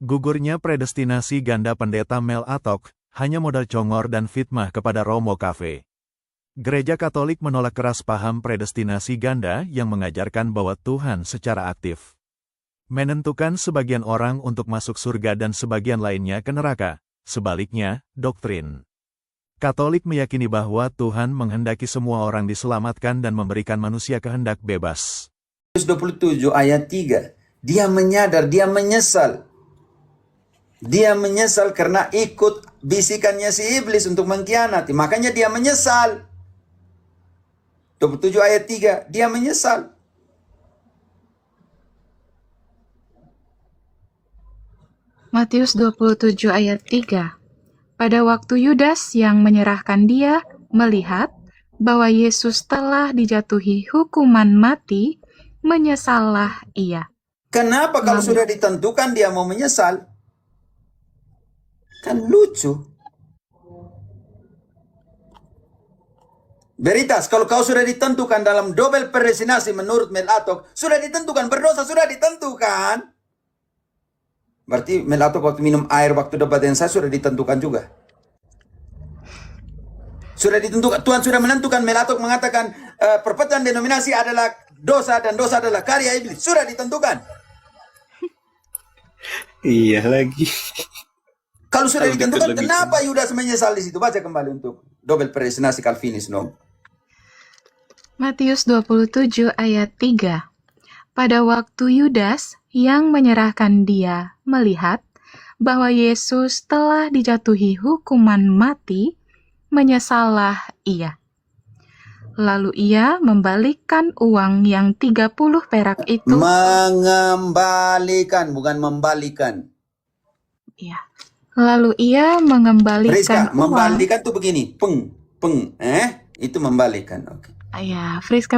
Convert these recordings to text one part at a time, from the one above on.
Gugurnya predestinasi ganda pendeta Mel Atok, hanya modal congor dan fitnah kepada Romo Cafe. Gereja Katolik menolak keras paham predestinasi ganda yang mengajarkan bahwa Tuhan secara aktif menentukan sebagian orang untuk masuk surga dan sebagian lainnya ke neraka. Sebaliknya, doktrin Katolik meyakini bahwa Tuhan menghendaki semua orang diselamatkan dan memberikan manusia kehendak bebas. 27 ayat 3. Dia menyadar, dia menyesal. Dia menyesal karena ikut bisikannya si iblis untuk mengkhianati. Makanya dia menyesal. 27 ayat 3. Dia menyesal. Matius 27 ayat 3. Pada waktu Yudas yang menyerahkan dia melihat bahwa Yesus telah dijatuhi hukuman mati, menyesallah ia. Kenapa kalau sudah ditentukan dia mau menyesal? Kan lucu. Veritas, kalau kau sudah ditentukan dalam double predestinasi menurut Mel Atok, sudah ditentukan, berdosa sudah ditentukan. Berarti Mel Atok waktu minum air waktu debat dengan saya sudah ditentukan juga. Sudah ditentukan, Tuhan sudah menentukan. Mel Atok mengatakan perpecahan denominasi adalah dosa dan dosa adalah karya iblis. Sudah ditentukan. Iya lagi. Kalau sudah ditentukan, kenapa Yudas menyesal di situ? Baca kembali untuk double predestinasi Calvinis, no? Matius 27 ayat 3. Pada waktu Yudas yang menyerahkan dia melihat bahwa Yesus telah dijatuhi hukuman mati, menyesallah ia. Lalu ia membalikkan uang yang 30 perak itu. Mengembalikan, bukan membalikan. Iya. Lalu ia mengembalikan Friska, uang. membalikan tuh begini, itu membalikan. Oke. Ya, Friska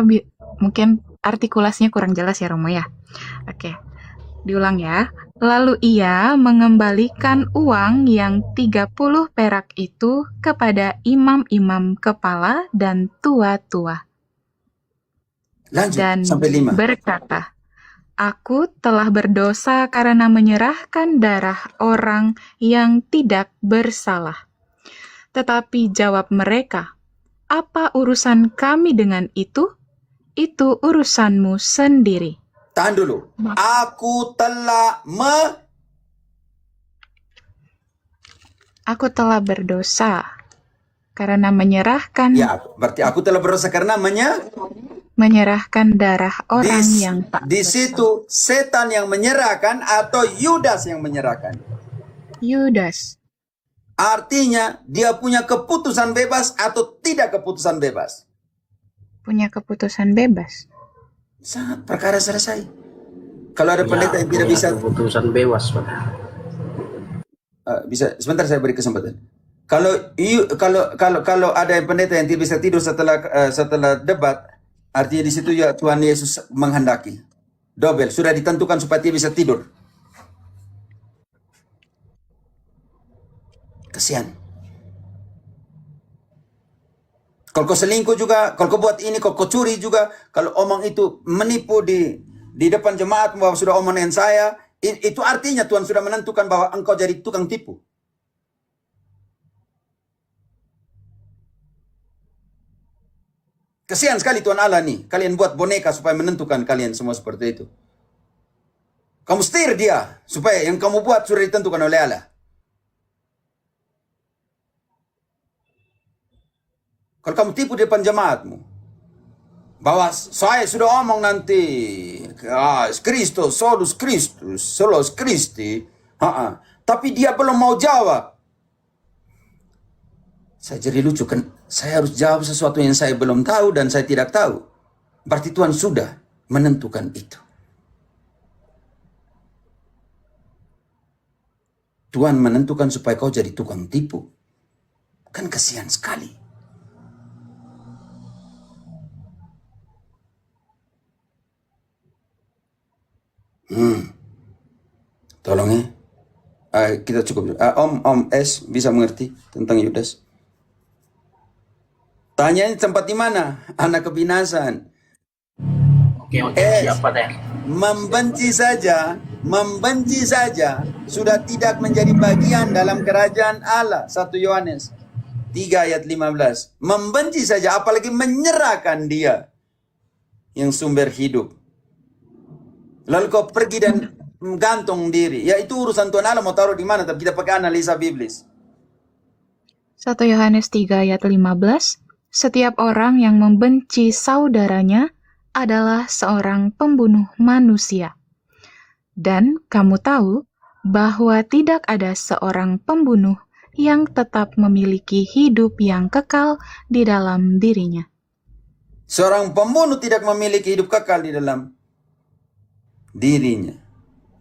mungkin artikulasinya kurang jelas ya Romo ya. Oke, diulang ya. Lalu ia mengembalikan uang yang 30 perak itu kepada imam-imam kepala dan tua-tua. Lanjut Dan sampai 5. berkata, Aku telah berdosa karena menyerahkan darah orang yang tidak bersalah. Tetapi jawab mereka, apa urusan kami dengan itu? Itu urusanmu sendiri. Tahan dulu. Aku telah berdosa karena menyerahkan Ya, berarti aku telah berdosa karena menyerahkan darah orang yang tak di situ setan yang menyerahkan atau Yudas yang menyerahkan. Yudas. Artinya dia punya keputusan bebas atau tidak keputusan bebas. Punya keputusan bebas. Sangat perkara selesai. Kalau ada pendeta yang tidak bisa keputusan bebas, Pak. Bisa sebentar saya beri kesempatan. Kalau ada yang pendeta yang tidak bisa tidur setelah debat, artinya di situ ya Tuhan Yesus menghendaki. Double sudah ditentukan supaya dia bisa tidur. Kasihan. Kalau kau selingkuh juga, kalau kau buat ini, kalau kau curi juga, kalau omong itu menipu di depan jemaat bahwa sudah omong dengan saya, itu artinya Tuhan sudah menentukan bahwa engkau jadi tukang tipu. Kasihan sekali Tuhan Allah nih. Kalian buat boneka supaya menentukan kalian semua seperti itu. Kamu setir dia supaya yang kamu buat sudah ditentukan oleh Allah. Kalau kamu tipu di depan jemaatmu, bahwa saya sudah omong nanti, Kristus, solus Kristus, solos Kristi, tapi dia belum mau jawab. Saya jadi lucu kan, saya harus jawab sesuatu yang saya belum tahu dan saya tidak tahu. Berarti Tuhan sudah menentukan itu. Tuhan menentukan supaya kau jadi tukang tipu. Kan kasihan sekali. Tolong ya. Kita cukup. Om S bisa mengerti tentang Yudas? Tanyanya tempat di mana? Anak kebinasan. Oke, siapa deh? Membenci saja membenci saja sudah tidak menjadi bagian dalam kerajaan Allah. 1 Yohanes 3 ayat 15. Membenci saja, apalagi menyerahkan dia yang sumber hidup. Lalu kau pergi dan gantung diri. Ya itu urusan Tuhan Allah mau taruh di mana, tapi kita pakai analisa biblis. 1 Yohanes 3 ayat 15, setiap orang yang membenci saudaranya adalah seorang pembunuh manusia. Dan kamu tahu bahwa tidak ada seorang pembunuh yang tetap memiliki hidup yang kekal di dalam dirinya. Seorang pembunuh tidak memiliki hidup kekal di dalam dirinya.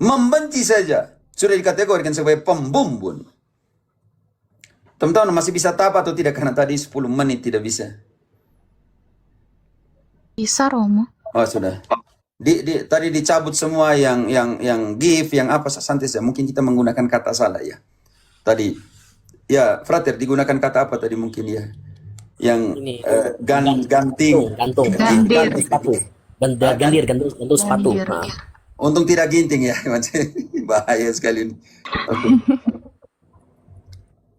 Membenci saja sudah dikategorikan sebagai pembunuh. Teman-teman masih bisa tapa atau tidak? Karena tadi 10 menit tidak bisa. Bisa, Romo? Oh sudah. Tadi dicabut semua yang give, yang apa santai saja. Mungkin kita menggunakan kata salah ya. Tadi ya, Frater digunakan kata apa tadi mungkin ya? Yang Ini, ganting. gantung Gandir. sepatu, gantung sepatu. Gandir. Nah, Untung tidak ginting ya. Bahaya sekali ini. Oke.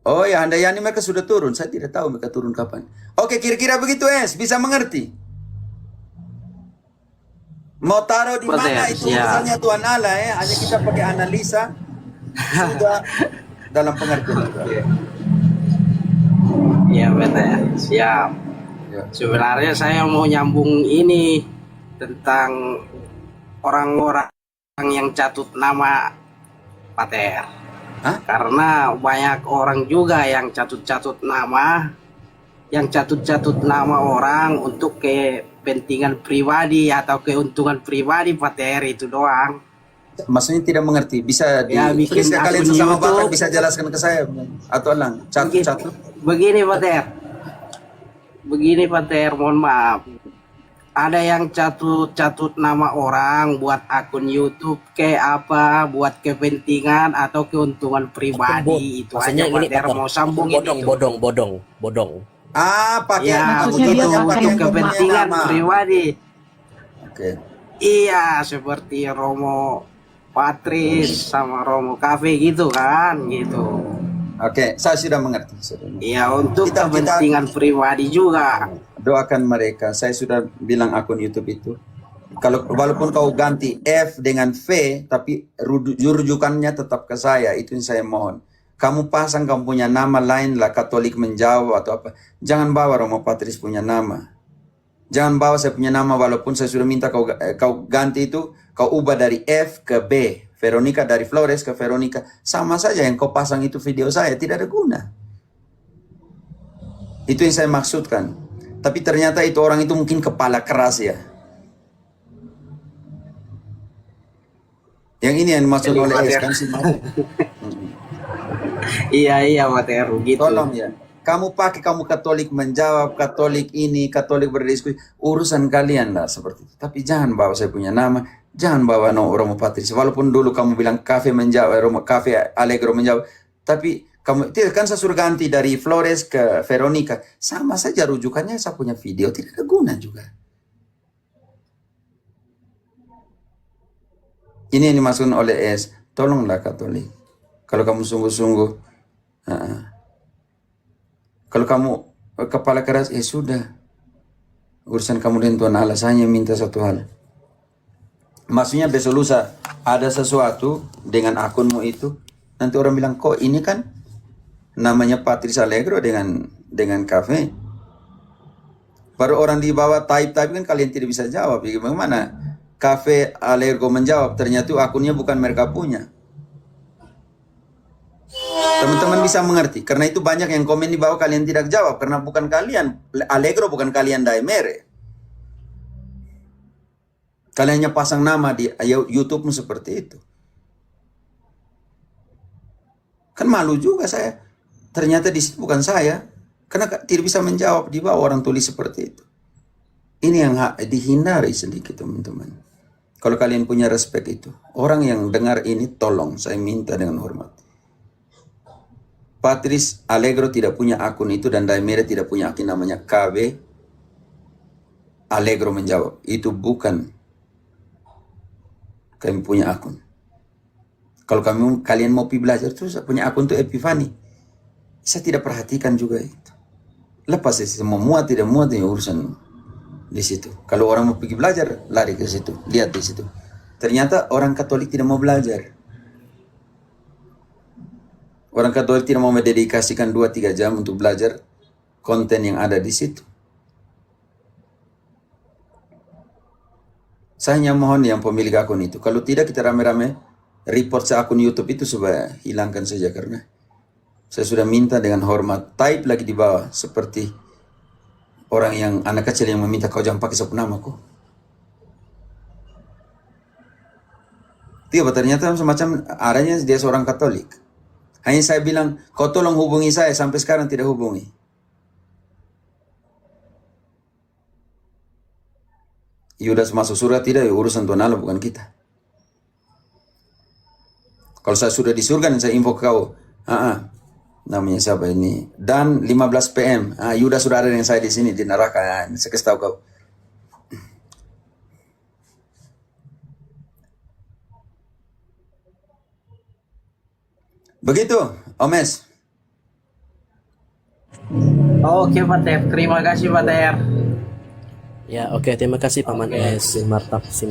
Oh ya, handayani mereka sudah turun. Saya tidak tahu mereka turun kapan. Oke, kira-kira begitu bisa mengerti. Mau taruh di mana itu urusannya Tuhan Allah ya. Hanya kita pakai analisa sudah dalam pengertian. Iya benar, siap. Ya. Sebenarnya saya mau nyambung ini tentang orang-orang yang catut nama Pater. Hah? Karena banyak orang juga yang catut-catut nama, orang untuk kepentingan pribadi atau keuntungan pribadi Pater itu doang. Maksudnya tidak mengerti. Bisa Ya, bikin bisa kalian akun sesama YouTube. Batak bisa jelaskan ke saya atau lang catut. Begini Pater, mohon maaf. Ada yang catut nama orang buat akun YouTube kayak apa, buat kepentingan atau keuntungan pribadi. Itu maksudnya aja ini Pater mau sambungin itu. bodong. Pakai Ya, maksudnya begitu dia pakai untuk nama. kepentingan pribadi. Oke. Iya, seperti Romo Patris sama Romo Cafe gitu kan, gitu. Oke, saya sudah mengerti. Iya, untuk Kita- kepentingan pribadi juga. Doakan mereka. Saya sudah bilang akun YouTube itu. Kalau walaupun kau ganti F dengan V, tapi rujukannya tetap ke saya. Itu yang saya mohon. Kamu pasang kamu punya nama lain lah, Katolik menjawab atau apa. Jangan bawa Romo Patris punya nama. Jangan bawa saya punya nama walaupun saya sudah minta kau ganti itu, kau ubah dari F ke B. Veronica dari Flores ke Veronica. Sama saja yang kau pasang itu video saya, tidak ada guna. Itu yang saya maksudkan. Tapi ternyata itu orang itu mungkin kepala keras ya. Yang ini yang dimaksud Jadi, oleh Pak, S ya. kan sih. Iya, Pater, gitu. Tolong ya. Kamu pakai kamu Katolik menjawab, Katolik ini, Katolik berdiskusi, urusan kalian lah seperti itu. Tapi jangan bawa saya punya nama, jangan bawa Romo Patris. Walaupun dulu kamu bilang Cafe menjawab, Romo Cafe Allegro menjawab, tapi kamu tidak kan saya suruh ganti dari Flores ke Veronica, sama saja rujukannya saya punya video, tidak ada guna juga. Ini yang dimaksud oleh S. Tolonglah Katolik. Kalau kamu sungguh-sungguh, kalau kamu kepala keras, sudah. Urusan kamu dengan Tuhan Allah, saya hanya minta satu hal. Maksudnya besok lusa ada sesuatu dengan akunmu itu, nanti orang bilang, kok ini kan namanya Patris Allegro dengan Cafe. Baru orang di bawah type kan kalian tidak bisa jawab. Bagaimana Cafe Allegro menjawab, ternyata akunnya bukan mereka punya. Teman-teman bisa mengerti, karena itu banyak yang komen di bawah kalian tidak jawab, karena bukan kalian, Allegro bukan kalian Daimere. Kalian hanya pasang nama di YouTube-mu seperti itu. Kan malu juga saya, ternyata di situ bukan saya, karena tidak bisa menjawab di bawah orang tulis seperti itu. Ini yang dihindari sedikit teman-teman. Kalau kalian punya respect itu, orang yang dengar ini tolong, saya minta dengan hormat. Patris Allegro tidak punya akun itu dan Daimere tidak punya akun namanya KB Allegro menjawab. Itu bukan kami punya akun. Kalau kalian mau pergi belajar, terus punya akun tuh Epifani. Saya tidak perhatikan juga itu. Lepas itu, mau muat tidak muat ya urusan di situ. Kalau orang mau pergi belajar, lari ke situ, lihat di situ. Ternyata orang Katolik tidak mau belajar. Orang Katolik tidak mau mendedikasikan 2-3 jam untuk belajar konten yang ada di situ. Saya hanya mohon yang pemilik akun itu, kalau tidak kita rame-rame report akun YouTube itu supaya hilangkan saja, karena saya sudah minta dengan hormat, type lagi di bawah seperti orang yang anak kecil yang meminta kau jangan pakai sapu namaku. Tiba ternyata semacam adanya dia seorang Katolik. Hanya saya bilang, kau tolong hubungi saya, sampai sekarang tidak hubungi. Yudas masuk surga tidak, urusan Tuhan Allah bukan kita. Kalau saya sudah di surga dan saya info ke kau, namanya siapa ini? Dan 15 PM, Yudas sudah ada dengan saya di sini di neraka. Saya kasih tahu kau. Begitu, Omes. Oke Pak Ter, terima kasih Pak Ter. Ya, oke, terima kasih Paman S. Martap.